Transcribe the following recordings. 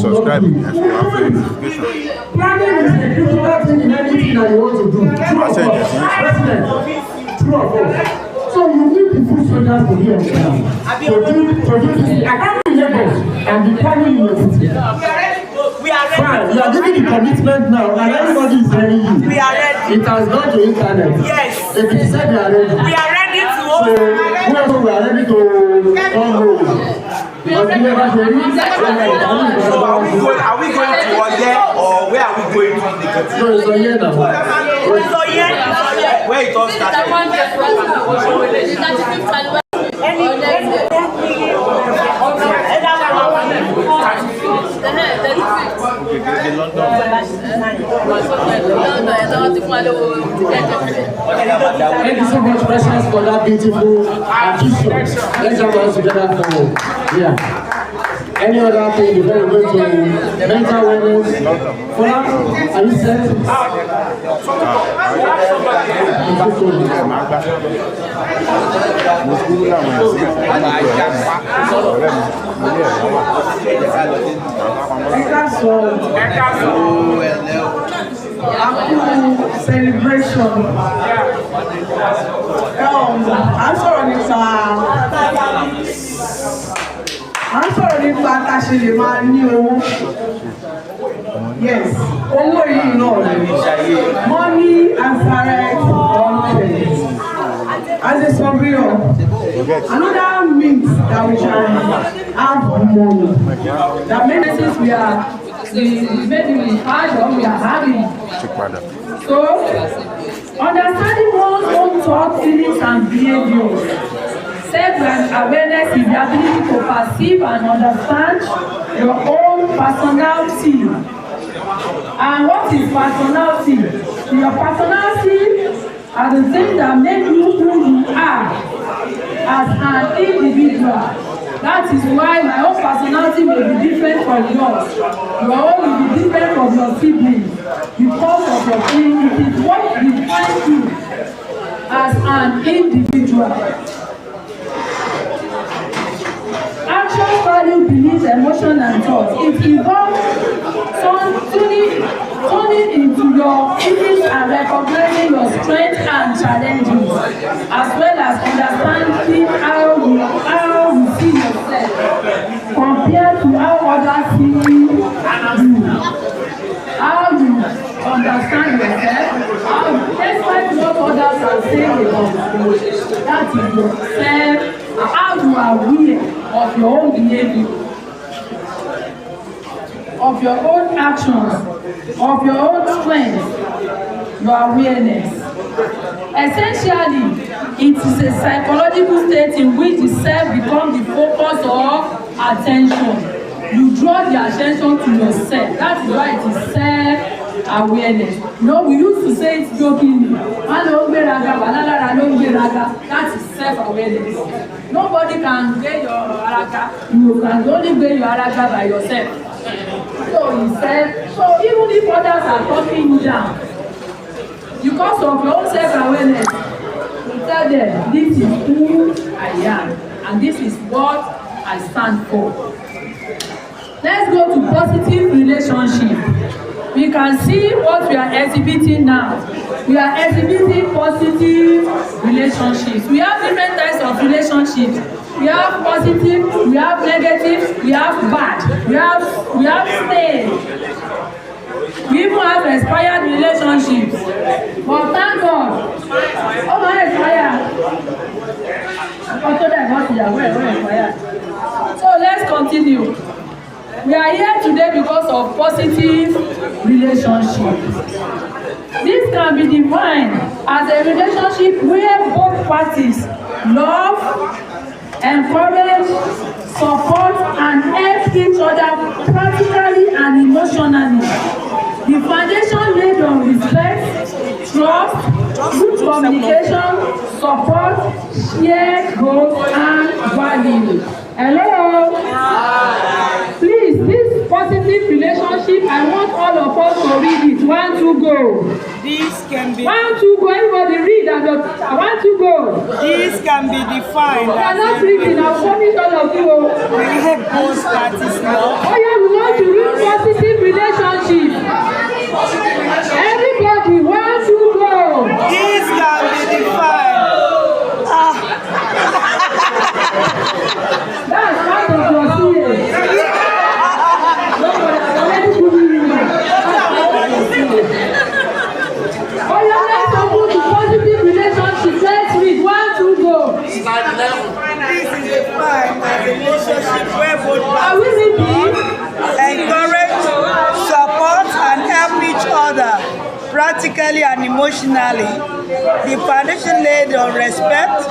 subscribe and notification. Planning is the critical thing in anything that you want to do. True or false? So you need the food soldiers to be on ground. To do this. I can't be Lagos and be planning in your city. Fine, you are giving the commitment now, and everybody is ready. We are ready. It has gone to internet. Yes. If it said they are ready. We are ready to So whoever we are ready to unroll. Because we never say So are we going to OYE or where are we going to EKITI? no, it's OYE now. Where it all started? Thank you so much, Precious, for that beautiful addition. Let's all work together for any other thing before we go to mental wellness. Fola, are you set? Celebration. I'm sorry nípa káṣe lè máa ní owó. Yes, owó yìí náà rẹ̀. Money and direct content. As a surveyor, another means that we can have money. That many things we maybe we had or we are having. So, understanding one's own thoughts, feelings, and behaviors. Self-awareness is the ability to perceive and understand your own personality. And what is personality? Your personality are the things that make you who you are as an individual. That is why my own personality may be different from yours. Your own will be different from your siblings because of your feelings. It is what defines you as an individual. Action, value, beliefs, emotion, and thoughts. It involves tuning into your feelings and recognizing your strengths and challenges, as well as understanding how you see yourself compared to how others see you. How you understand yourself, despite what others are saying about you. That is yourself. How you are aware of your own behavior, of your own actions, of your own strength, your awareness. Essentially, it is a psychological state in which the self becomes the focus of attention. You draw the attention to yourself. That is why it is self-awareness. No, we used to say it jokingly. That is self-awareness. Nobody can get your araka. You can only get your araka by yourself. So he said, so even if others are talking you down, because of your own self-awareness, you tell them, this is who I am, and this is what I stand for. Let's go to positive relationship. We can see what we are exhibiting now. We are exhibiting positive relationships. We have different types of relationships. We have positive, we have negative, we have bad, we have staying. We even have expired relationships. But thank God. Oh my expired. So let's continue. We are here today because of positive relationship. This can be defined as a relationship where both parties love, encourage, support, and help each other practically and emotionally. The foundation laid on respect, trust, good communication, support, shared goals, and values. Hello? Please, this positive relationship, I want all of us to read it. 1, 2, go. This can be. 1, 2, go. Everybody read and your teacher. 1, 2, go. This can be defined You are as not reading. I'll punish all of you. both parties love. Oh yeah, we want to read positive relationship. Everybody, 1, 2, go. This can be defined. That's part of your CA. Oh yeah, let's open to positive relationship. Let's read. 1, 2, go. This is defined as a relationship where both Are we parties reading? encourage, support, and help each other practically and emotionally. The foundation laid on respect,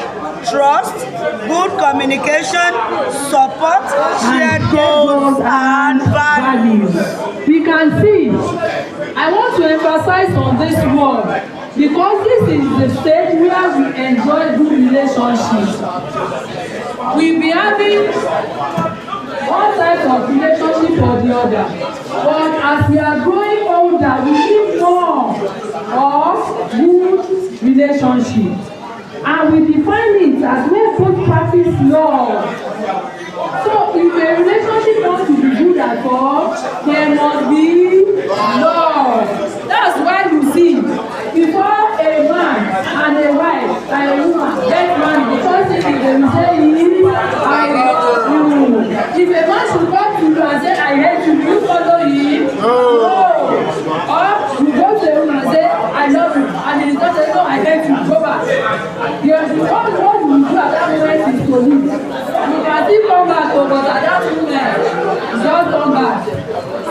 trust, good communication, support, shared goals, and values. We can see. I want to emphasize on this word because this is the stage where we enjoy good relationships. We'll be having one type of relationship or the other. But as we are growing older, we need more of good relationship. And we define it as where both parties love. So if a relationship wants to be good at all, there must be love. That's why you see, before a man and a wife and a woman get married, the first thing they will say is, I love you. If a man should come to you and say, I hate you, you follow him? No. Or you go to a woman and say, I love you. And he does say, no, I hate you, go back. The all you will do at that moment is to leave. You can still come back, but at that moment, just come back.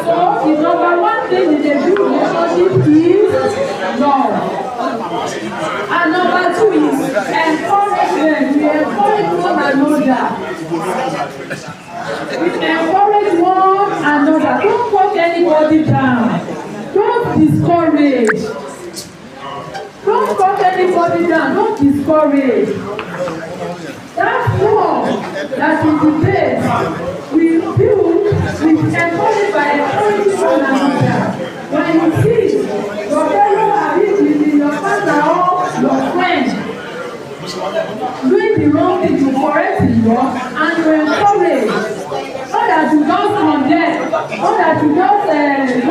So the number one thing in a good relationship is love. And number two is encouragement. We encourage one another. We encourage one another. Don't put anybody down. Don't discourage. Don't put anybody down. Don't discourage. That's love that is the base. We build, we encourage by encouraging one another. When you see your fellow ability, your partner or your friend doing the wrong thing, you correct the wrong and you encourage. Not that you just condemn, not that you just say that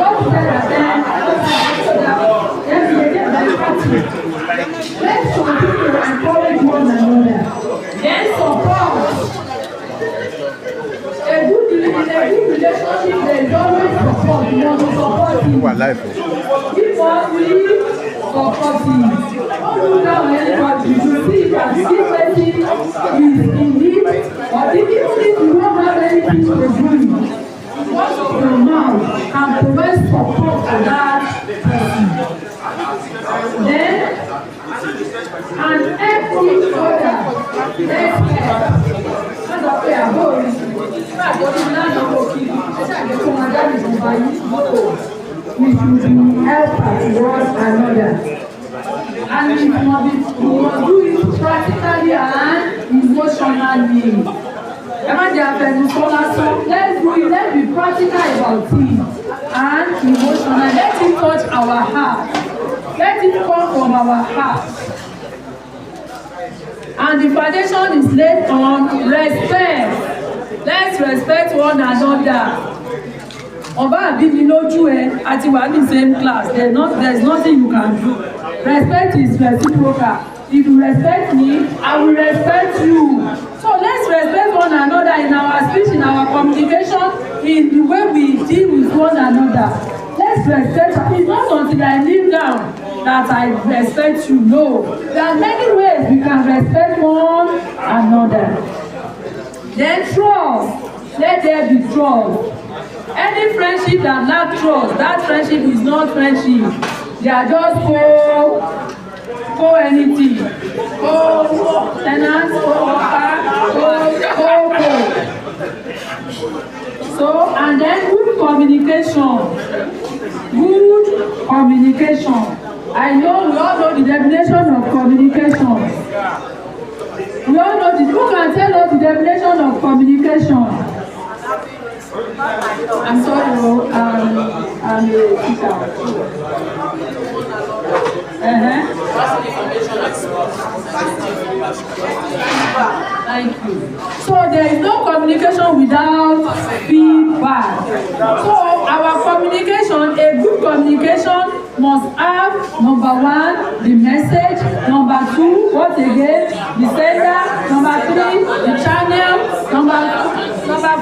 let's continue to encourage one another. Then support. A good relationship, there is always support. You want to support him. He must be supportive. Don't do that on anybody. You should see that this person is in need, or even if you don't have anything to do, what of your mouth can provide support for that person. Then, and every other, we should be helpers one another. And we must do it practically and emotionally. Let's be practical about it and emotional. Let it touch our heart. Let it come from our heart. And the foundation is laid on respect. Let's respect one another. Ọba àbí mi lójú ẹ àti wà ní same class. There's nothing you can do. Respect is reciprocal. If you respect me, I will respect you. So let's respect one another in our speech, in our communication, in the way we deal with one another. Let's respect. It's not until I kneel down that I respect you. No. There are many ways we can respect one another. Then trust. Let there be trust. Any friendship that lacks trust, that friendship is not friendship. They are just anything. Tenants, So, and then good communication. Good communication. I know we all know the definition of communication. We all know this. Who can tell us the definition of communication? I'm sorry, I'm a teacher. Thank you. So there is no communication without feedback. So our communication, a good communication must have number 1, the message, number 2, what again? The sender, number 3, the channel, number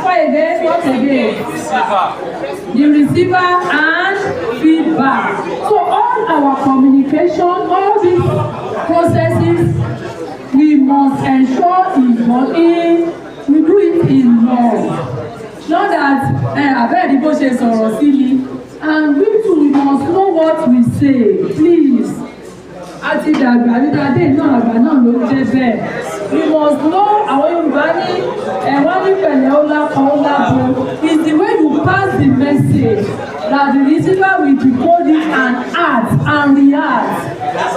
4 again, what again? The receiver and feedback. So all our communication, all these processes, we must ensure we do it in love. Not that abeg bó ṣe sọ̀rọ̀ sí mi, and we too we must know what we say, please. Àti dàgbà nígbàdé náà àgbà náà ló jẹ́ bẹ́ẹ̀. We must know àwọn Yorùbá ní wọ́n ní pẹ̀lẹ́ ó lápá ó lábo. It's the way you pass the message that the receiver will decode it and act and react.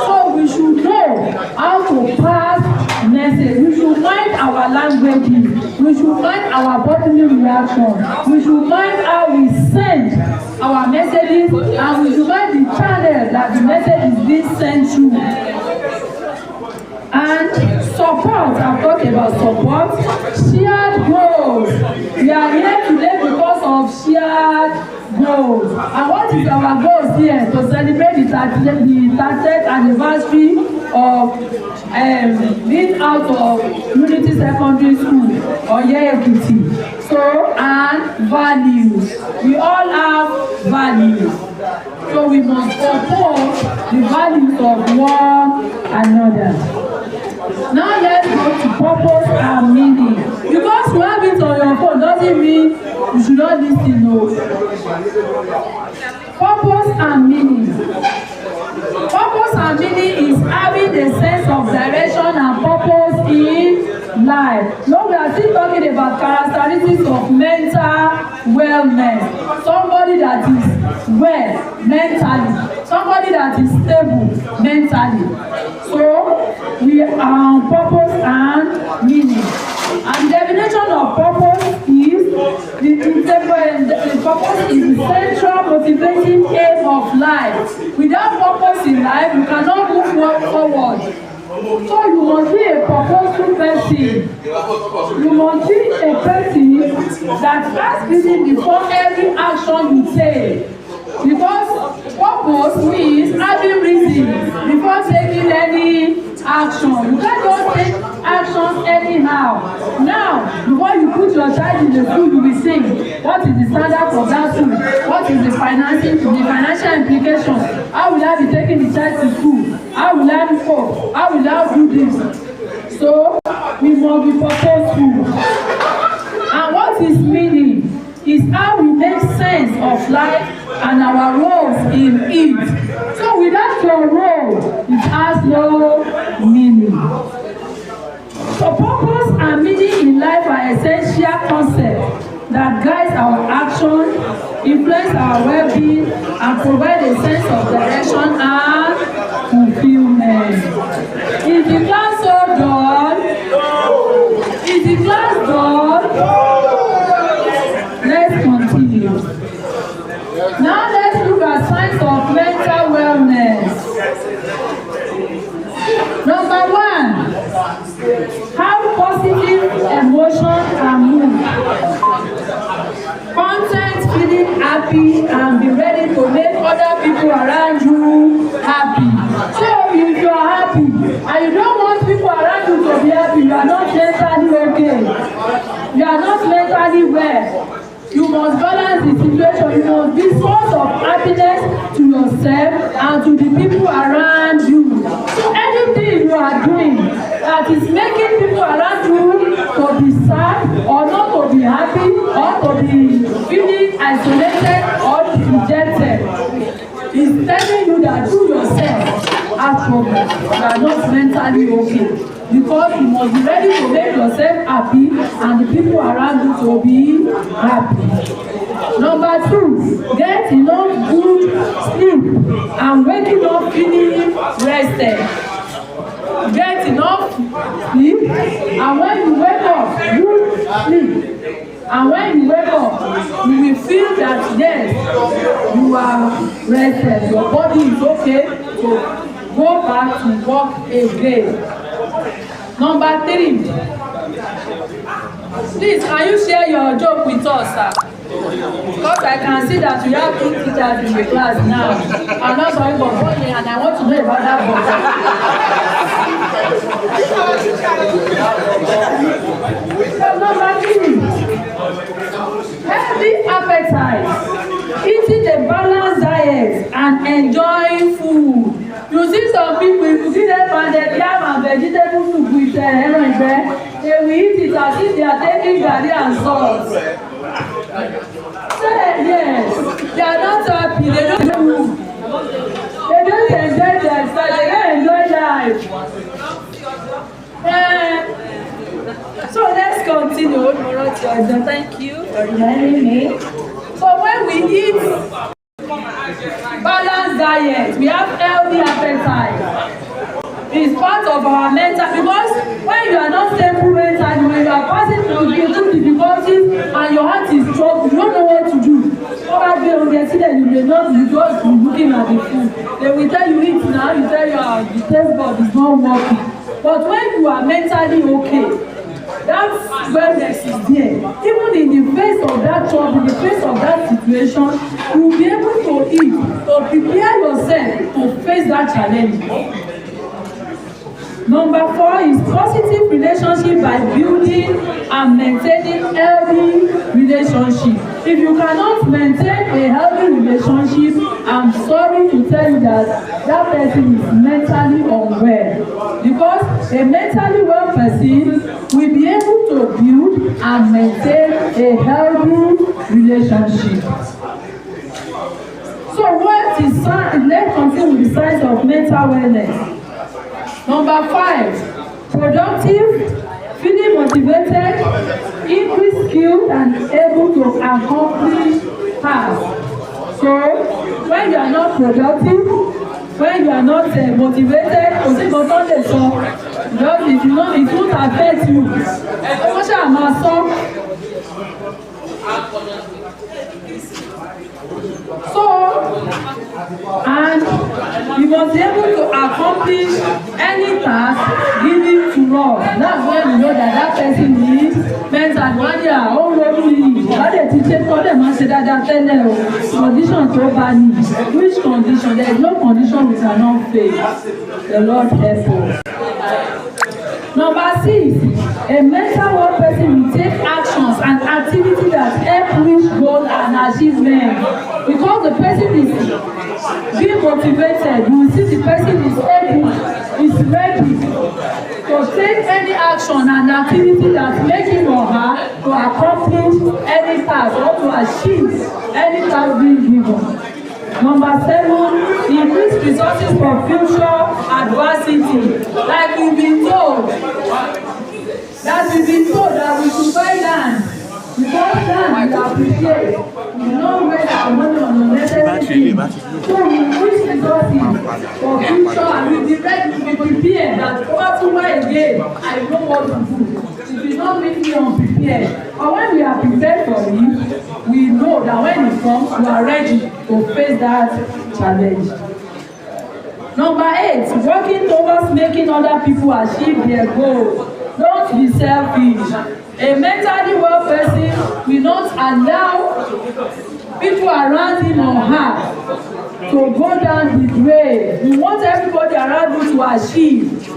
So we should know how to pass message. We should mind our languages. We should mind our bodily reaction. We should mind how we send our messages, and we should mind the channel that the message is being sent through. And support, I'm talking about support, shared goals. We are here today because of shared goals. And what is our goals here? To celebrate the 30th anniversary of being out of Unity Secondary School, OYE EKITI. So, and values. We all have values. So we must support the values of one another. Now let's go to purpose and meaning. Because you have it on your phone doesn't mean you should not listen. No. Purpose and meaning. Purpose and meaning is having a sense of direction and purpose in life. No, we are still talking about characteristics of mental wellness. Somebody that is well mentally, somebody that is stable mentally. So we are on purpose and meaning. And the definition of purpose is the purpose is the central motivating aim of life. Without purpose in life, you cannot move forward. So you must be a purposeful person. You must be a person that has reason before every action you take. Because purpose means having reason before taking any action. You can't just take actions anyhow. Now, before you put your child in the school, you will think, what is the standard for that school? What is the financial implication? How will I be taking the child to school? How will I cope? How will I do this? So, we must be purposeful. And what is meaning? Is how we make sense of life and our roles in it. So without your role, it has no meaning. So purpose and meaning in life are essential concepts that guide our action, influence our well-being, and provide a sense of direction and fulfillment. Is the class so done? Is the class done? Let's continue. Now let's look at signs of mental wellness. Number 1, have positive emotion and mood. Content feeling happy and be ready to make other people around you happy. So if you are happy and you don't want people around you to be happy, you are not mentally okay. You are not mentally well. You must balance the situation. You must be source of happiness to yourself and to the people around you. So anything you are doing that is making people around you to be sad or not to be happy or to be feeling isolated or rejected is telling you that you yourself have problems. You are not mentally okay. Because you must be ready to make yourself happy and the people around you to be happy. Number 2, get enough good sleep and waking up feeling rested. Get enough sleep, and when you wake up, you sleep. And when you wake up, you will feel that yes, you are rested. Your body is okay. So go back to work again. Number 3, please can you share your joke with us, sir? Because I can see that you have 2 teachers in the class now. I'm not sorry for funny and I want to know about that book. So number 3, healthy appetite, eating a balanced diet and enjoying food. You see some people, if you see them pounded yam and vegetable soup with they will eat it as if they are taking garri and salt. Yes, they are not happy, they don't move. They don't enjoy their life, they don't enjoy life. So let's continue. Thank you for reminding me. So when we eat balanced diet, we have healthy appetite. It's part of our mental, because when you are not stable mentally, when you are passing through difficulties and your heart is troubled, you don't know what to do. Probably on the accident, you may not be just looking at the food. They will tell you eat now, you tell you the taste bud is not working. But when you are mentally okay, that wellness is there. Even in the face of that trouble, in the face of that situation, you will be able to eat, to prepare yourself to face that challenge. Number 4 is positive relationship by building and maintaining healthy relationship. If you cannot maintain a healthy relationship, I'm sorry to tell you that person is mentally unwell. Because a mentally well person will be able to build and maintain a healthy relationship. So what is let's continue with the signs of mental wellness. Number 5, productive, feeling motivated, increased skills and able to accomplish tasks. So when you are not productive, when you are not motivated, just it won't affect you. So, and you must be able to accomplish any task given to us. That's when you know that person is mental. One year, condition to bani. Which condition? There is no condition we cannot face. The Lord help us. Number 6, a mental well person will take actions and activities that help reach goals and achievement. Because the person is being motivated, you will see the person is able, is ready to take any action and activity that make him or her to accomplish any task or to achieve any task being given. Number 7, increase resources for future adversity. Like we've been told that we should buy land. Because land we are prepared. We know where our money on the necessary. So we increase resources for future and we be ready to be prepared that over tomorrow again, I know what to do. It will not make me unprepared. But when we are prepared for it, we know that when it comes, we are ready to face that challenge. Number 8, working towards making other people achieve their goals. Don't be selfish. A mentally well person will not allow people around him or her to go down the drain. We want everybody around you to achieve.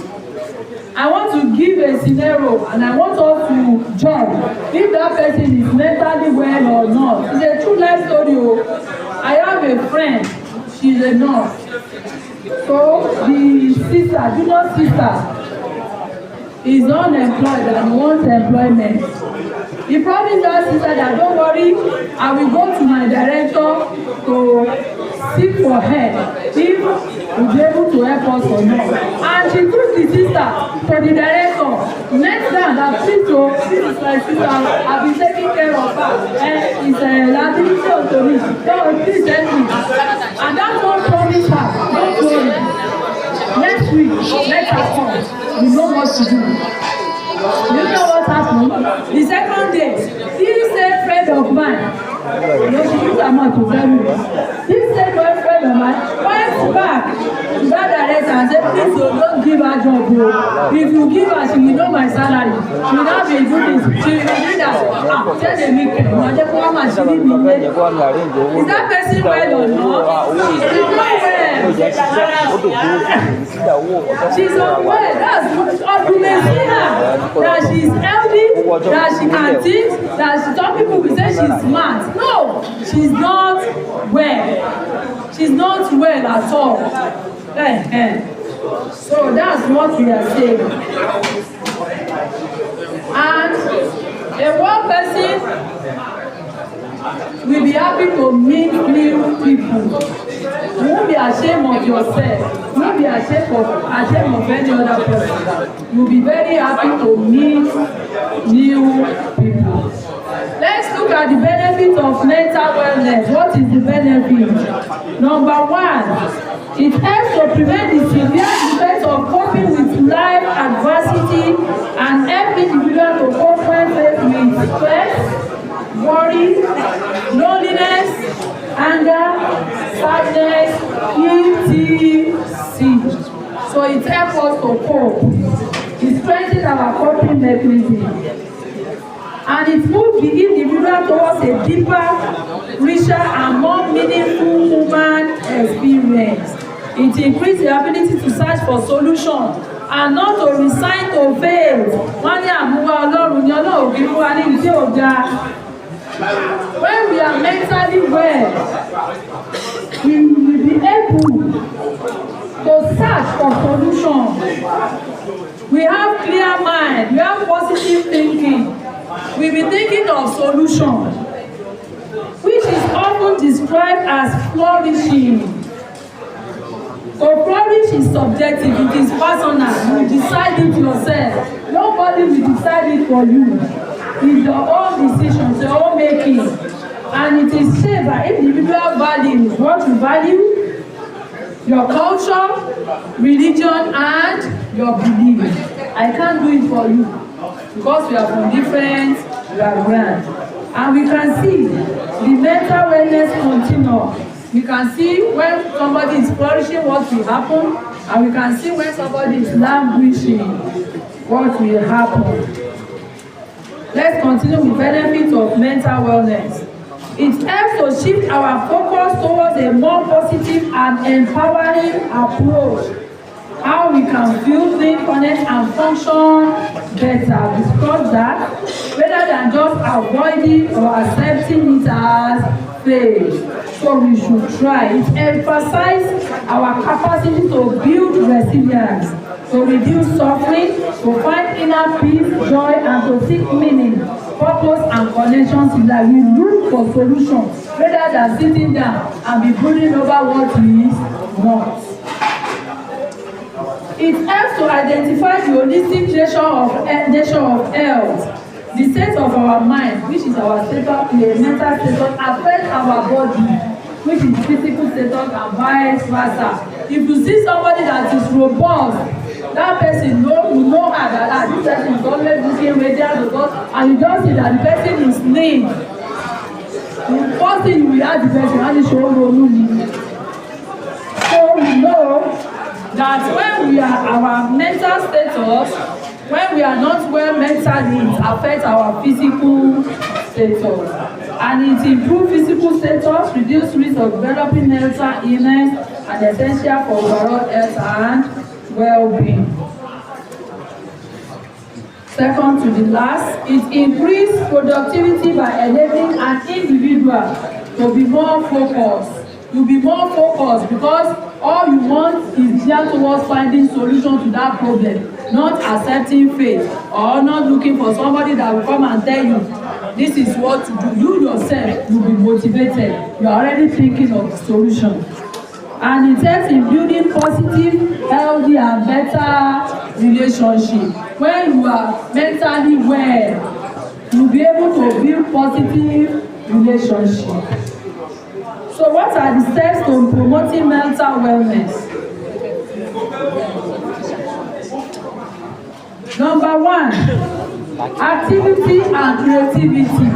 I want to give a scenario and I want us to judge if that person is mentally well or not. It's a true life story. I have a friend, she's a nurse. So the sister, junior sister, is unemployed and wants employment. He promised that sister that don't worry, I will go to my director to seek for help if we'll be able to help us or not. And she took the sister to the director. Next time that please to this is my sister, I've been taking care of her and it's a liability to me. So please help me. And that one promised her, don't worry. Next week, let her come. We know what to do. You know what happened? The second day, this same friend of mine, she used her mouth to tell me, this same friend of mine went back to that director and say, please don't give her job. If you give her, she will know my salary. She will not be doing this. She will be doing that. Tell the weekend. Is that person well or not? She's not well. She's unwell. That's what you may see her. That she's healthy, that she can think, that some people will say she's smart. No, she's not well. She's not well at all. So that's what we are saying. And a one person will be happy to meet new people. You won't be ashamed of yourself. You won't be ashamed of any other person. You'll be very happy to meet new people. Let's look at the benefit of mental wellness. What is the benefit? Number one, it helps to prevent the severe effects of coping with life adversity and help individuals to cope when faced with stress, worry, loneliness, anger, sadness, etc. So it helps us to cope. It strengthens our coping mechanism. And it moves the individual towards a deeper, richer, and more meaningful human experience. It increases the ability to search for solutions and not to resign to fail. When we are mentally well, we will be able to search for solutions. We have clear mind, we have positive thinking. We'll be thinking of solutions, which is often described as flourishing. So flourish is subjective, it is personal. You decide it yourself. Nobody will decide it for you. It's your own decision, it's your own making. And it is shaped by individual values. What you value, your culture, religion, and your belief. I can't do it for you. Because we are from different backgrounds. And we can see the mental wellness continuum. We can see when somebody is flourishing, what will happen. And we can see when somebody is languishing, what will happen. Let's continue with benefits of mental wellness. It helps to shift our focus towards a more positive and empowering approach. How we can feel, think, connect, and function better. Discuss that rather than just avoiding or accepting it as failed. So we should try. It emphasizes our capacity to build resilience, to reduce suffering, to find inner peace, joy, and to seek meaning, purpose, and connections in life. We look for solutions rather than sitting down and be brooding over what is not. It helps to identify the holistic nature of health. The state of our mind, which is our mental status, affects our body, which is physical status, and vice versa. If you see somebody that is robust, that person you know that this person is always looking radiant, and you just see that the person is lean. The first thing you will ask the person, how is your role? So we know that when we are our mental status, when we are not well mentally, it affects our physical status. And it improves physical status, reduce risk of developing mental illness, and essential for overall health and well-being. Second to the last, it increases productivity by enabling an individual to be more focused. You'll be more focused because all you want is geared towards finding solution to that problem, not accepting fate or not looking for somebody that will come and tell you this is what to do. You yourself will be motivated. You are already thinking of the solution. And it helps in building positive, healthy, and better relationship. When you are mentally well, you'll be able to build positive relationship. So what are the steps to promoting mental wellness? Number one, activity and creativity.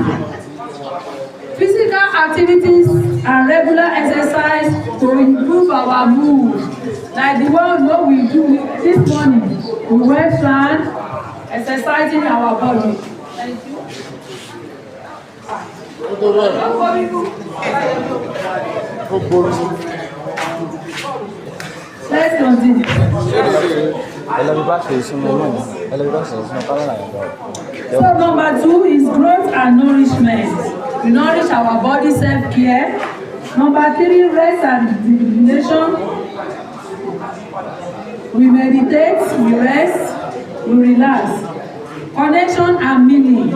Physical activities and regular exercise to improve our mood. Like the one what we do this morning, we went round exercising our body. Thank you. Let's continue. So number 2 is growth and nourishment. We nourish our body, self-care. Number 3, rest and rejuvenation. We meditate, we rest, we relax. Connection and meaning.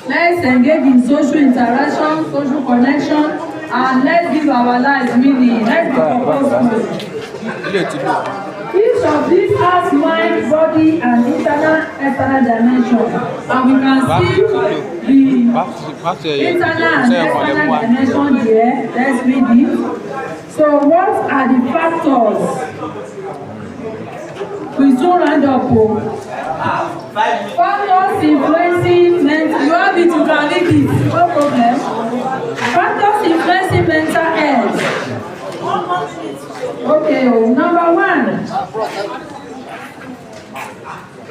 Let's engage in social interaction, social connection, and let's give our lives meaning. Let's be purposeful. Each of these has mind, body, and external dimension. And we can see the internal and external dimension here. Let's read it. So what are the factors? We soon round up. Factors influencing mental. You have it, you can read it. No problem. Factors influencing mental health. Okay, number 1.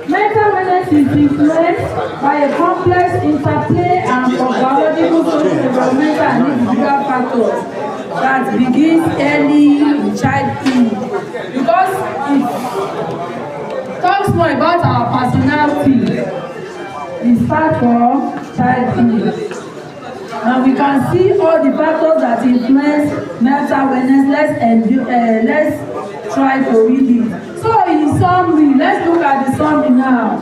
Mental wellness is influenced by a complex interplay and of biological, social, environmental, and individual factors that begins early in childhood. Because it talks more about our personality. It starts from childhood. And we can see all the factors that influence mental wellness. Let's try to read it. So in summary, let's look at the summary now.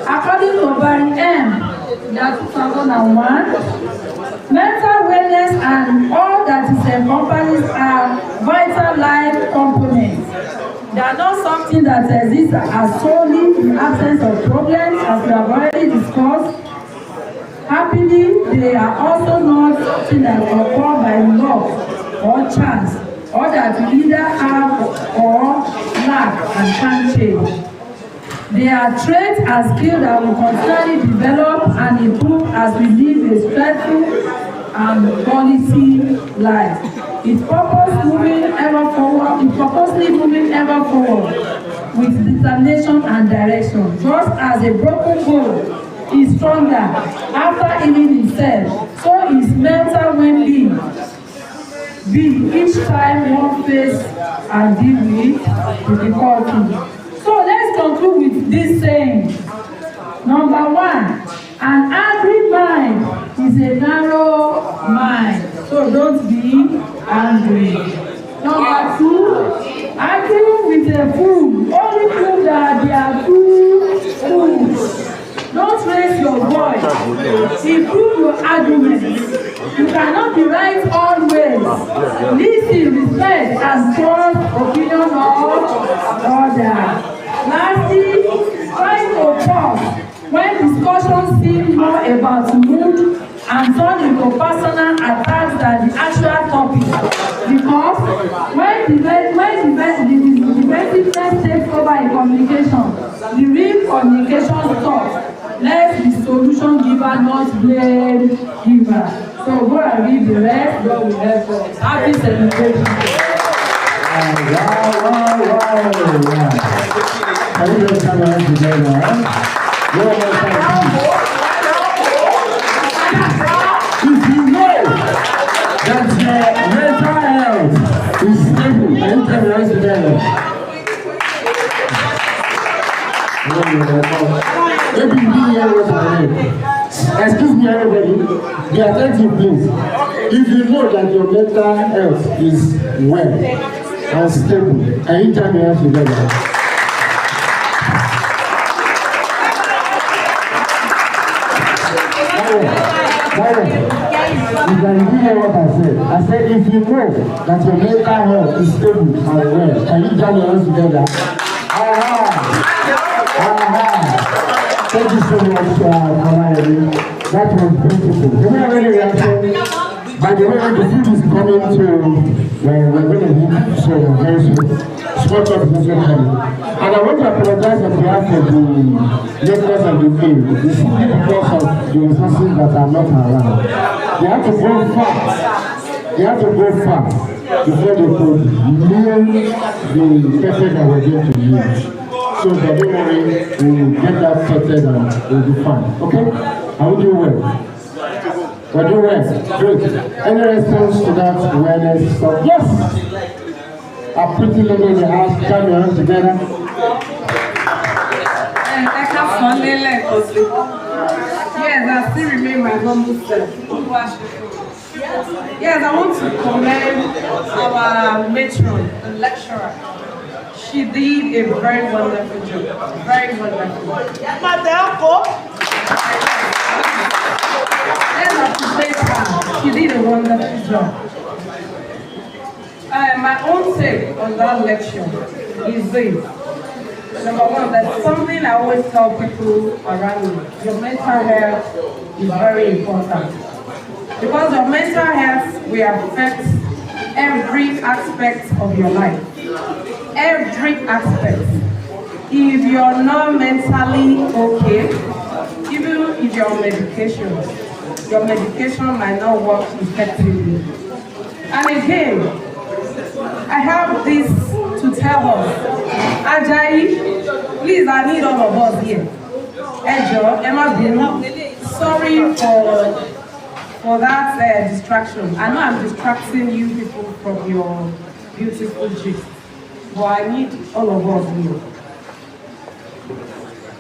According to Barry M. that 2001, mental wellness and all that is encompassed are vital life components. They are not something that exists as solely in absence of problems, as we have already discussed. Happily, they are also not something that occur by luck or chance, or that we either have or lack and can't change. They are traits and skills that will constantly develop and improve as we live a stressful and quality life. It's purposely moving ever forward with determination and direction. Just as a broken bone is stronger after healing itself, so is mental well-being. Each time one face and deal with difficulty. So let's conclude with this saying. Number 1, an angry mind is a narrow mind. So don't be angry. Number 2, arguing with a fool only prove that they are two fools. Don't raise your voice. Improve your arguments. You cannot be right always. Listen, respect, and trust opinion of others. Lastly, try to pause when discussions seem more about mood and turn into personal attacks than the actual topic. Because when defensiveness takes over a communication, the real communication stops. Let the solution giver not blame giver. So go and read the rest. God will help us. Happy celebration. Wow. Can we just come out together? If you know that your mental health is stable, can you come out together? Maybe you didn't hear what I heard. Excuse me, everybody. Be attentive, please. If you know that your mental health is well and stable, can you come out together? You can hear what I said. I said, if you know that your mental health is stable and well, can you join your hands together? Thank you so much, Kamari. That was beautiful. Do we have any reaction? By the way, the food is coming to we're going to eat so very soon. Spot up is also coming. And I want to apologize on behalf of the leaders of the field. It's simply because of the resources that are not around. They have to go fast They have to go fast before they could know the person that we're going to use. So but don't worry, we'll get that sorted and we'll be fine. Okay? Are we doing well? We're doing well. Great. Any response to that awareness stuff? Yes! A pretty lady in the house, jam your hands together. Yes, I still remain my humble self. Yes, I want to commend our matron, the lecturer. She did a very wonderful job. Very wonderful. Let's appreciate her. She did a wonderful job. My own take on that lecture is this. Number one, that's something I always tell people around me. Your mental health is very important. Because your mental health will affect every aspect of your life. Every aspect. If you're not mentally okay, even if you're on medication, your medication might not work effectively. And again, I have this to tell us. Ajayi, please, I need all of us here. Ejo, Emma Binu, sorry for that distraction. I know I'm distracting you people from your beautiful gist, but I need all of us here.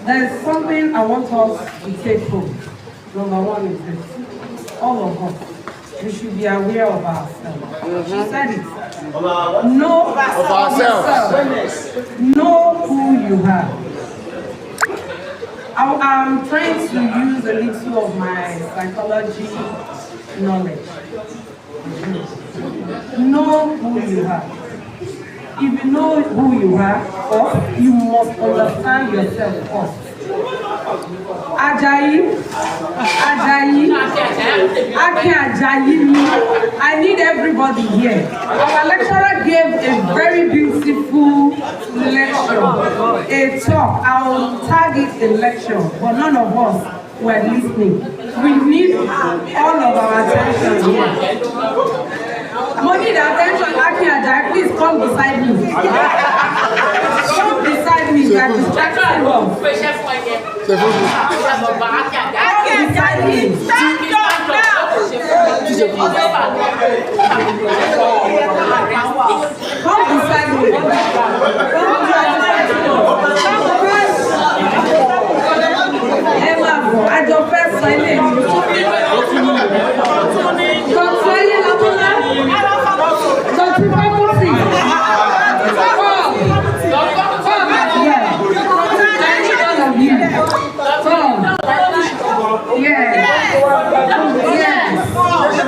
There's something I want us to take home. Number one is this. All of us, we should be aware of ourselves. She said it. Know of ourselves. Know who you are. I'm trying to use a little of my psychology knowledge. Know who you are. If you know who you are, first, you must understand yourself first. Ajayi, I need everybody here. Our lecturer gave a very beautiful lecture, a talk. I will tag it a lecture, but none of us were listening. We need all of our attention here. We need attention. Aki Ajayi, please come beside me. Come beside me. You are distracting us. Beside me. Stand up now. Come beside me. Emma, I don't press my name.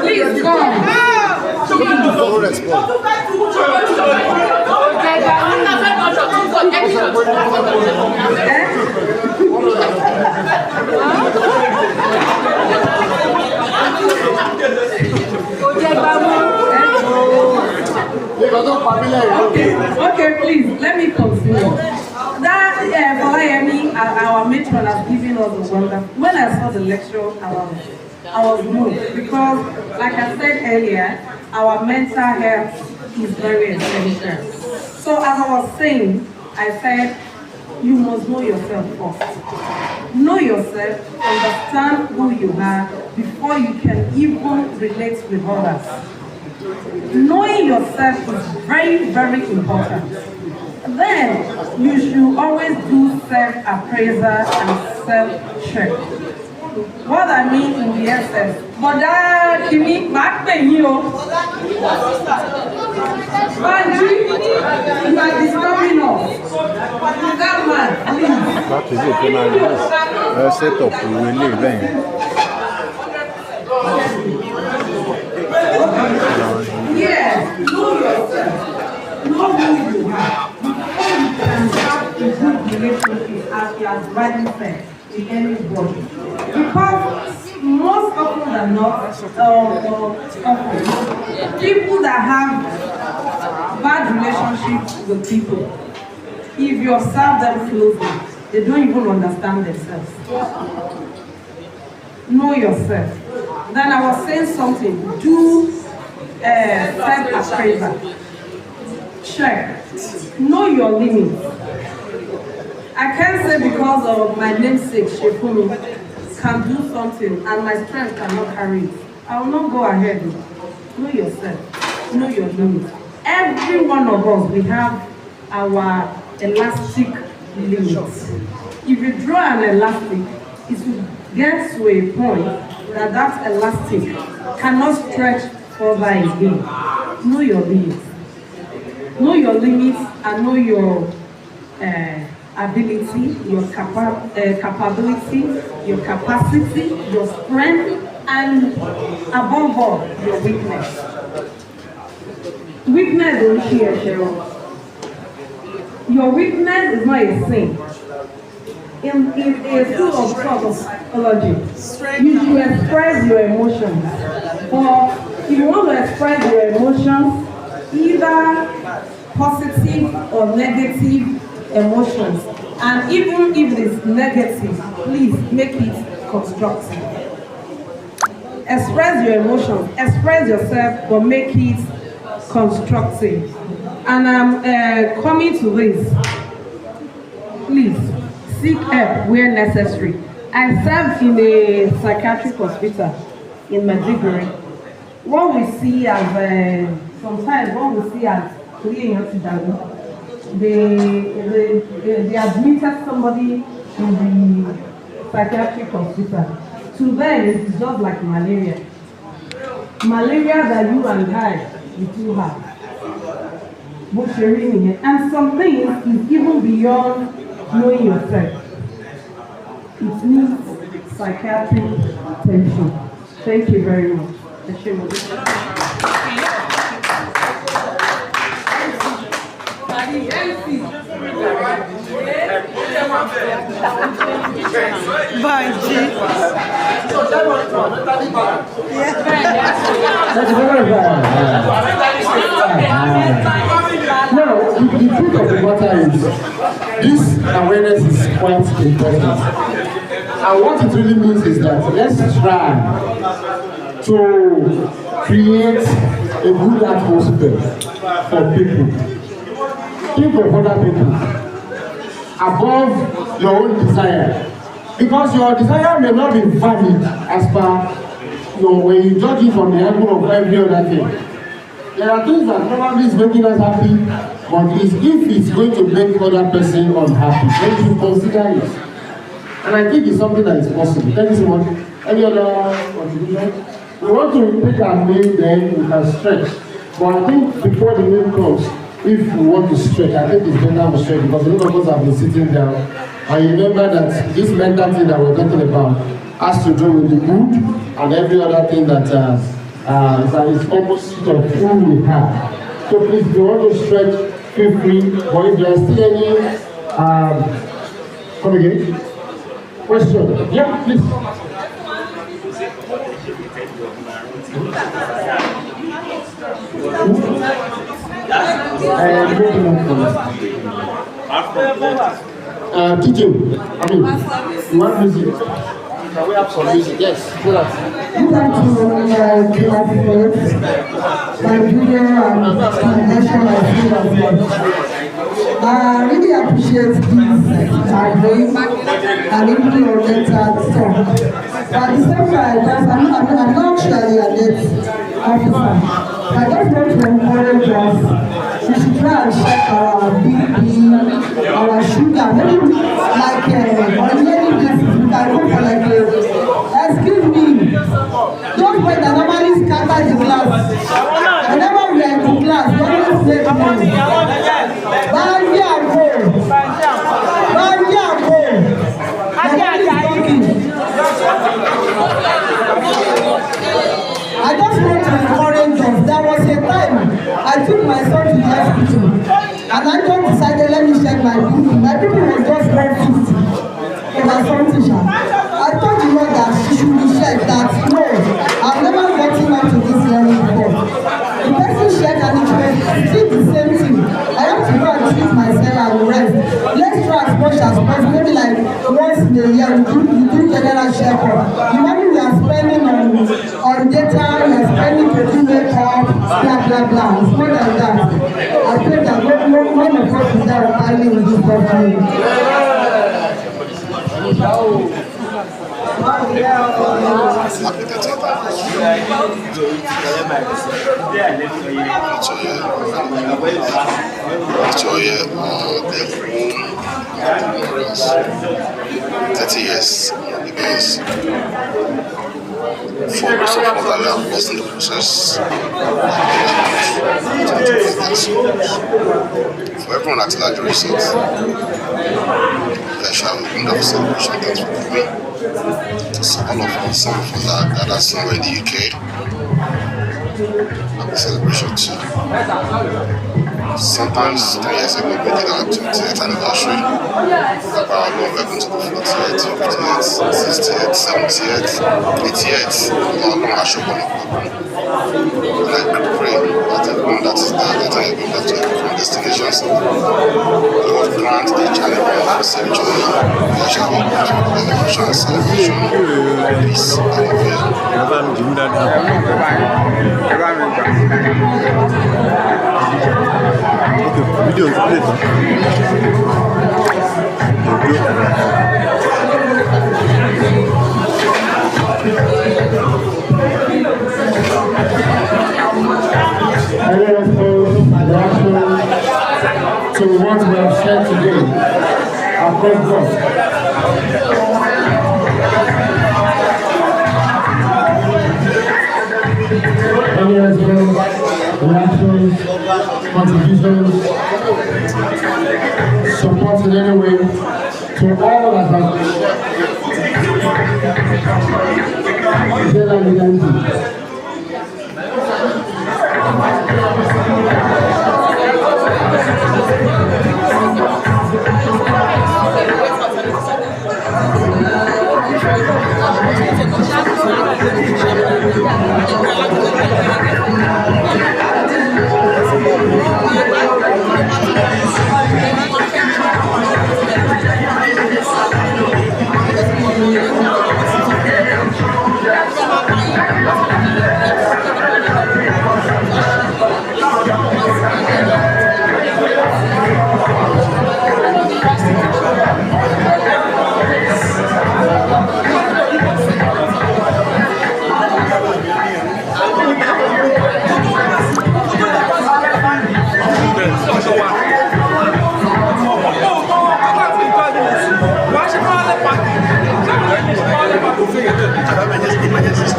Please come. Okay, please, let me continue. That OYE, our matron has given us a wonder. When I saw the lecture, I was moved because, like I said earlier, our mental health is very essential. So as I was saying, I said, you must know yourself first. Know yourself, understand who you are before you can even relate with others. Knowing yourself is very, very important. Then you should always do self-appraisal and self-check. What I mean in the essence, but that give me back pain, you know. Banji, you are disturbing us. That man, please. That is it. Set up. We will leave then. Yes, know yourself. Know who you are. Before you can have a good relationship, as you have rightly said, with anybody. Because most often than not, people that have bad relationships with people, if you observe them closely, they don't even understand themselves. Know yourself. Then I was saying something, do self-appraisal. Check. Know your limits. I can't say because of my namesake, Shefumi, can do something and my strength cannot carry it. I will not go ahead. Know yourself. Know your limits. Every one of us, we have our elastic limits. If you draw an elastic, it will get to a point that that elastic cannot stretch further again. Know your limits. Know your limits and know your ability, your capability, your capacity, your strength, and above all, your weakness. Weakness don't share, Cheryl. Your weakness is not a sin. In a school of psychology, you should express your emotions. Or if you want to express your emotions, either positive or negative emotions, and even if it is negative, please make it constructive. Express your emotions, express yourself, but make it constructive. And I'm coming to this. Please seek help where necessary. I served in a psychiatric hospital in Maiduguri. What we see as sometimes what we see as they admitted somebody in the psychiatric hospital. To them, it's just like malaria. Malaria that you and I, we do have. And some things is even beyond knowing yourself. It needs psychiatric attention. Thank you very much. Bye, G. Now, the truth of the matter is, this awareness is quite important. And what it really means is that let's try to create a good atmosphere for people. Think of other people above your own desire. Because your desire may not be valid as per when you judge it from the angle of every other thing. There are things that probably is making us happy, but if it's going to make other person unhappy, then you consider it. And I think it's something that is possible. Thank you so much. Any other contribution? We want to take our name, then we can stretch. But I think before the name comes, if we want to stretch, I think it's better to stretch because a lot of us have been sitting down. And you remember that this mental thing that we're talking about has to do with the mood and every other thing that is opposite of who we have. So please, if you want to stretch, feel free. But if there are still any, come again? Question? Yeah, please. Teaching. I mean, you want music? Can we have some music? Yes, do that. I'd like to my video and foundation I really appreciate this gathering and even oriented talk. But at the same time, I'm not actually a net officer. I just want to encourage us. We should try and check our BP, our sugar, maybe like on many places we can go for like excuse me, don't wait, I normally scatter the class. Whenever we are in the class, we always say to me, Banji and go. I just want to encourage us. There was a time I took my son to the hospital and I just decided, let me check my BP. My BP was just 150 over something. I told the Lord that she should be checked that no, I've never gotten up to this level before. The person checked and it was still the same thing. I have to go and treat myself and rest. Let's try as much as possible. Maybe like once in a year we do general checkup. The money we are spending on data, we are spending to do makeup, blah, blah, blah. It's more than that. I pray that none of us is there fighting with this person. OYE, 30 years, because 4 years of what I have lost in the process. For everyone at large resort, let's have a wonderful celebration. Thanks for me. All of us, some of us are gathered somewhere in the UK. Happy celebration too. Sometimes 10 years ago we did our 20th anniversary. Our Lord welcome to the 40th, 50th, 60th, 70th, 80th. Our Lord has shown one of them. And I pray that everyone that is there, that I go back to different destinations. Lord grant each and every one of us enjoy celebration and celebration, peace and love. Okay, video is played. To what we have shared today, our God. Any response, reactions, contributions, support in any way to all that have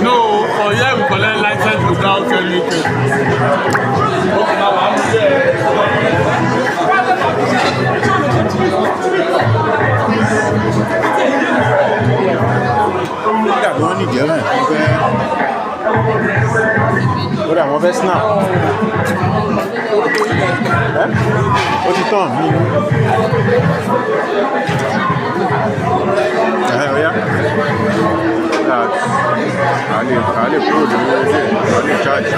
No, for here we collect license without anything. Wọ́n ní ìjẹ́ rẹ̀ ó dà wọ́n fẹ́ snap ó ti tàn mí ọ̀yá àlè kúrò lórí ẹgbẹ́ àlè charge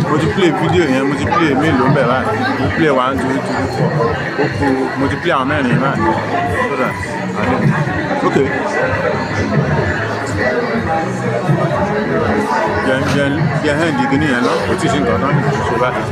mo ti play video yẹn, mo ti play mélòó bẹ̀ báyìí, mo play 1 2 3 4 ó kù, mo ti play àwọn mẹ́rin báyìí so that ok jẹ́ hand gini yẹn lọ kò tí ì sí nǹkan tán ṣe báyìí.